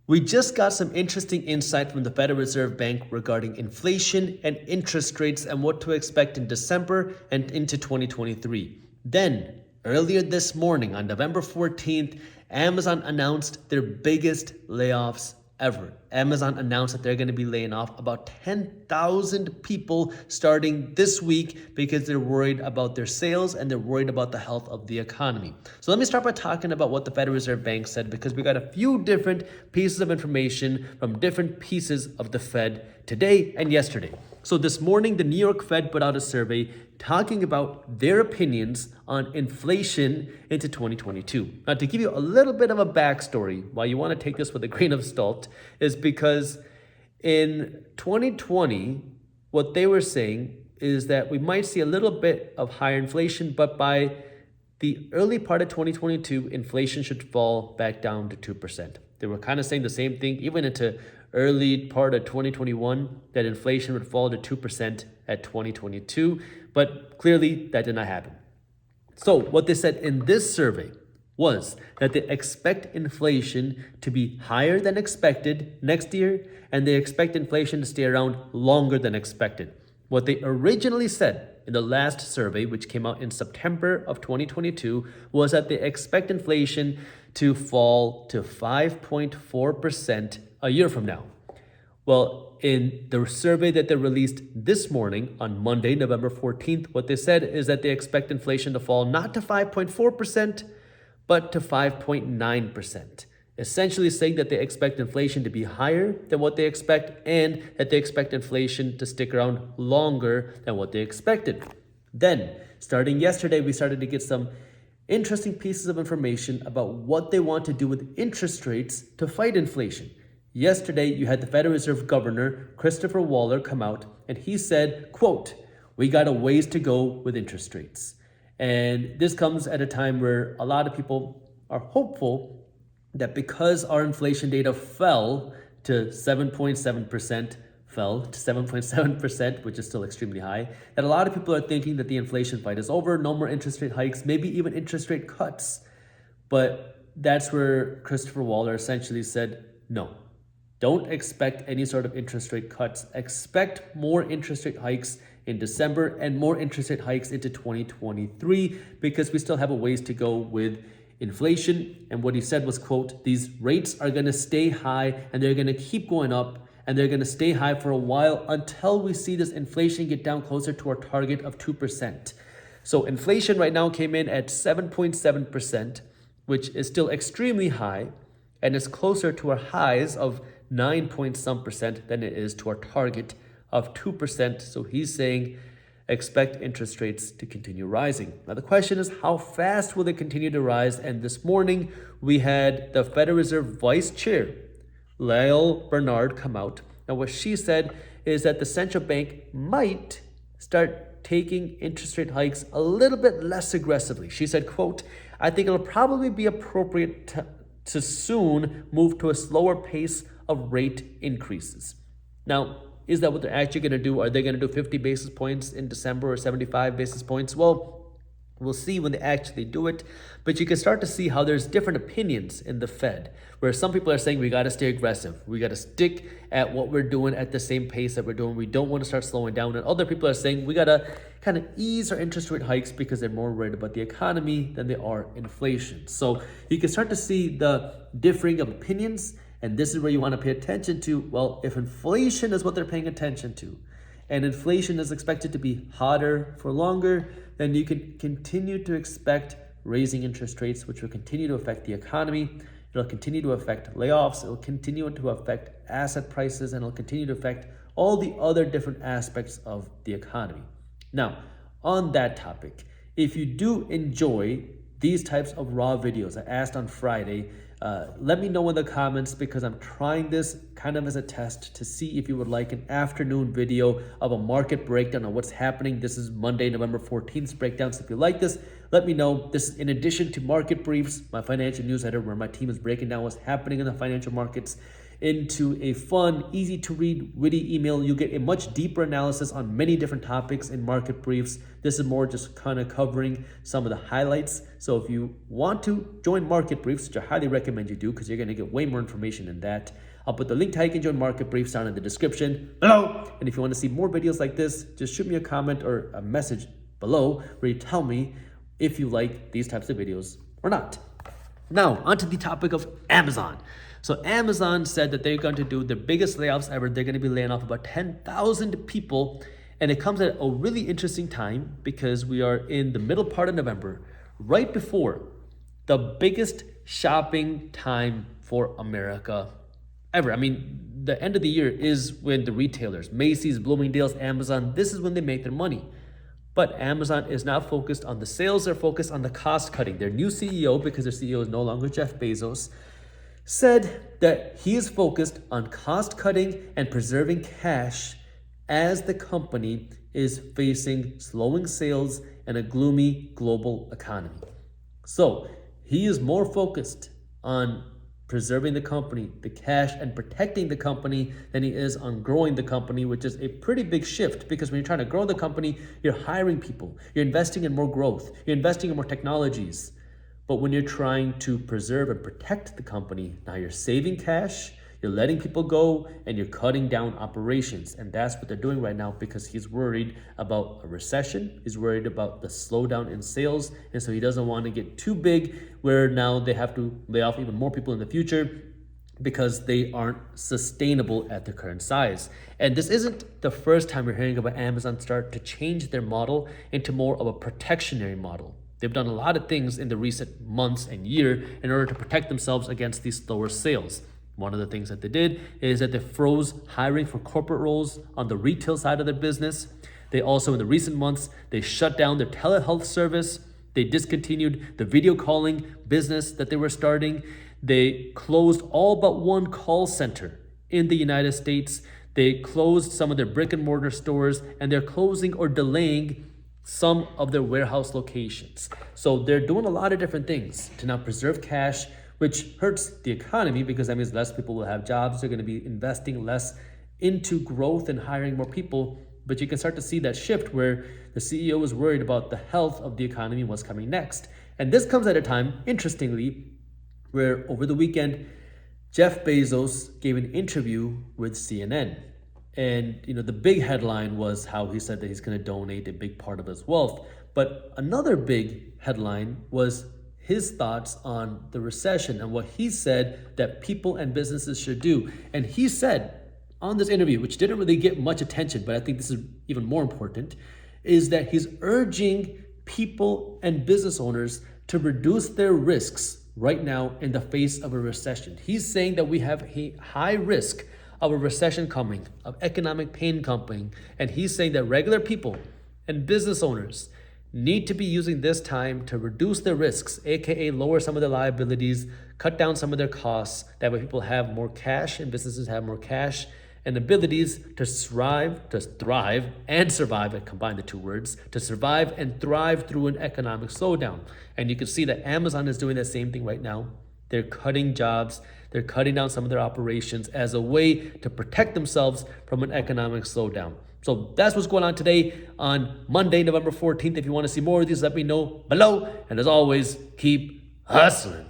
We just got some interesting insight from the Federal Reserve Bank regarding inflation and interest rates and what to expect in December and into 2023. Then, earlier this morning on November 14th, Amazon announced their biggest layoffs ever. Amazon announced that they're going to be laying off about 10,000 people starting this week because they're worried about their sales and they're worried about the health of the economy. So let me start by talking about what the Federal Reserve Bank said, because we got a few different pieces of information from different pieces of the Fed today and yesterday. So this morning, the New York Fed put out a survey talking about their opinions on inflation into 2022. Now, to give you a little bit of a backstory, why you want to take this with a grain of salt, is because in 2020, what they were saying is that we might see a little bit of higher inflation, but by the early part of 2022, inflation should fall back down to 2%. They were kind of saying the same thing even into early part of 2021, that inflation would fall to 2% at 2022, but clearly that did not happen. So what they said in this survey was that they expect inflation to be higher than expected next year, and they expect inflation to stay around longer than expected. What they originally said in the last survey, which came out in September of 2022, was that they expect inflation to fall to 5.4% a year from now. Well, in the survey that they released this morning on Monday, November 14th, what they said is that they expect inflation to fall not to 5.4%, but to 5.9%. Essentially saying that they expect inflation to be higher than what they expect and that they expect inflation to stick around longer than what they expected. Then, starting yesterday, we started to get some interesting pieces of information about what they want to do with interest rates to fight inflation. Yesterday, you had the Federal Reserve Governor, Christopher Waller, come out and he said, quote, "We got a ways to go with interest rates." And this comes at a time where a lot of people are hopeful that because our inflation data fell to 7.7%, which is still extremely high, that a lot of people are thinking that the inflation fight is over, no more interest rate hikes, maybe even interest rate cuts. But that's where Christopher Waller essentially said, no. Don't expect any sort of interest rate cuts. Expect more interest rate hikes in December and more interest rate hikes into 2023 because we still have a ways to go with inflation. And what he said was, quote, "These rates are going to stay high and they're going to keep going up and they're going to stay high for a while until we see this inflation get down closer to our target of 2%. So inflation right now came in at 7.7%, which is still extremely high and is closer to our highs of 9-point-some% than it is to our target of 2%. So he's saying expect interest rates to continue rising. Now the question is, how fast will they continue to rise? And this morning we had the Federal Reserve Vice Chair, Lael Bernard, come out. Now what she said is that the central bank might start taking interest rate hikes a little bit less aggressively. She said, quote, "I think it'll probably be appropriate to soon move to a slower pace of rate increases." Now, is that what they're actually going to do? Are they going to do 50 basis points in December or 75 basis points? Well, we'll see when they actually do it. But you can start to see how there's different opinions in the Fed, where some people are saying we got to stay aggressive. We got to stick at what we're doing at the same pace that we're doing. We don't want to start slowing down. And other people are saying we got to kind of ease our interest rate hikes because they're more worried about the economy than they are inflation. So you can start to see the differing of opinions. And this is where you want to pay attention to, well, if inflation is what they're paying attention to, and inflation is expected to be hotter for longer, then you can continue to expect raising interest rates, which will continue to affect the economy. It'll continue to affect layoffs. It'll continue to affect asset prices, and it'll continue to affect all the other different aspects of the economy. Now, on that topic, if you do enjoy these types of raw videos, I asked on Friday, let me know in the comments, because I'm trying this kind of as a test to see if you would like an afternoon video of a market breakdown on what's happening. This is Monday, November 14th breakdown. So if you like this, let me know. This is in addition to market briefs, my financial newsletter, where my team is breaking down what's happening in the financial markets. into a fun, easy to read, witty email. You get a much deeper analysis on many different topics in market briefs. This is more just kind of covering some of the highlights. So if you want to join market briefs, which I highly recommend you do because you're going to get way more information than that, I'll put the link to how you can join market briefs down in the description below. And if you want to see more videos like this, just shoot me a comment or a message below where you tell me if you like these types of videos or not. Now, onto the topic of Amazon. So Amazon said that they're going to do their biggest layoffs ever. They're going to be laying off about 10,000 people. And it comes at a really interesting time because we are in the middle part of November, right before the biggest shopping time for America ever. I mean, the end of the year is when the retailers, Macy's, Bloomingdale's, Amazon, this is when they make their money. But Amazon is not focused on the sales, they're focused on the cost cutting. Their new CEO, because their CEO is no longer Jeff Bezos, said that he is focused on cost cutting and preserving cash as the company is facing slowing sales and a gloomy global economy. So he is more focused on preserving the company, the cash, and protecting the company than he is on growing the company, which is a pretty big shift because when you're trying to grow the company, you're hiring people, you're investing in more growth, you're investing in more technologies. But when you're trying to preserve and protect the company, now you're saving cash, you're letting people go, and you're cutting down operations. And that's what they're doing right now because he's worried about a recession. He's worried about the slowdown in sales. And so he doesn't want to get too big where now they have to lay off even more people in the future because they aren't sustainable at their current size. And this isn't the first time we're hearing about Amazon start to change their model into more of a protectionary model. They've done a lot of things in the recent months and year in order to protect themselves against these slower sales. One of the things that they did is that they froze hiring for corporate roles on the retail side of their business. They also, in the recent months, they shut down their telehealth service. They discontinued the video calling business that they were starting. They closed all but one call center in the United States. They closed some of their brick and mortar stores, and they're closing or delaying some of their warehouse locations. So they're doing a lot of different things to now preserve cash, which hurts the economy because that means less people will have jobs. They're going to be investing less into growth and hiring more people. But you can start to see that shift where the CEO is worried about the health of the economy and what's coming next. And this comes at a time, interestingly, where over the weekend, Jeff Bezos gave an interview with CNN. And the big headline was how he said that he's going to donate a big part of his wealth. But another big headline was his thoughts on the recession and what he said that people and businesses should do. And he said on this interview, which didn't really get much attention, but I think this is even more important, is that he's urging people and business owners to reduce their risks right now in the face of a recession. He's saying that we have a high risk of a recession coming, of economic pain coming, and he's saying that regular people and business owners need to be using this time to reduce their risks, aka lower some of their liabilities, cut down some of their costs. That way people have more cash and businesses have more cash and abilities to thrive and survive, I combine the two words, to survive and thrive through an economic slowdown. And you can see that Amazon is doing the same thing right now. They're cutting jobs, they're cutting down some of their operations as a way to protect themselves from an economic slowdown. So that's what's going on today on Monday, November 14th. If you want to see more of these, let me know below. And as always, keep hustling.